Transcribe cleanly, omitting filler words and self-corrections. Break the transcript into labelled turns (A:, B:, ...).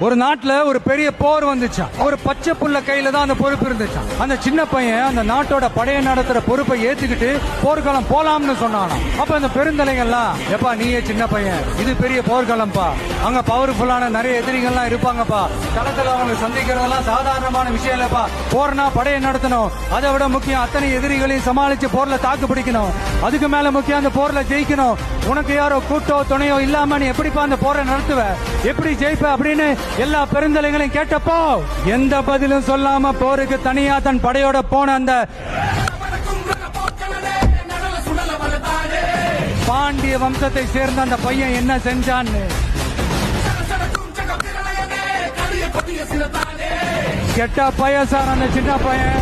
A: ஒரு நாட்டுல ஒரு பெரிய போர் வந்துச்சான். ஒரு பச்சை புள்ள கையில தான் அந்த பொறுப்பு இருந்துச்சான். அந்த சின்ன பையன் அந்த நாட்டோட படையை நடத்துற பொறுப்பை ஏத்துக்கிட்டு போர்க்களம் போலாம்னு சொன்னானா. அப்ப அந்த பெருந்தலைகள்லாம், எப்பா நீயே சின்ன பையன், இது பெரிய போர்க்களம்பா, அங்க பவர்ஃபுல்லான நிறைய எதிரிகள்லாம் இருப்பாங்கப்பா, களத்துல அவங்க சந்திக்கிறதெல்லாம் சாதாரணமான விஷயம் இல்லப்பா, போர்னா படையை நடத்தணும், அதை விட முக்கியம் அத்தனை எதிரிகளையும் சமாளிச்சு போர்ல தாக்கு பிடிக்கணும், அதுக்கு மேல முக்கியம் அந்த போர்ல ஜெயிக்கணும், உனக்கு யாரோ கூட்டோ துணையோ இல்லாம நீ எப்படிப்பா அந்த போரை நடத்துவ, எப்படி ஜெயிப்ப அப்படின்னு எல்லா பெருந்தலைகளையும் கேட்டப்போ எந்த பதிலும் சொல்லாம போருக்கு தனியா தன் படையோட போன அந்த பாண்டிய வம்சத்தை சேர்ந்த அந்த பையன் என்ன செஞ்சான்னு கெட்ட பையன் சார் அந்த சின்ன பையன்.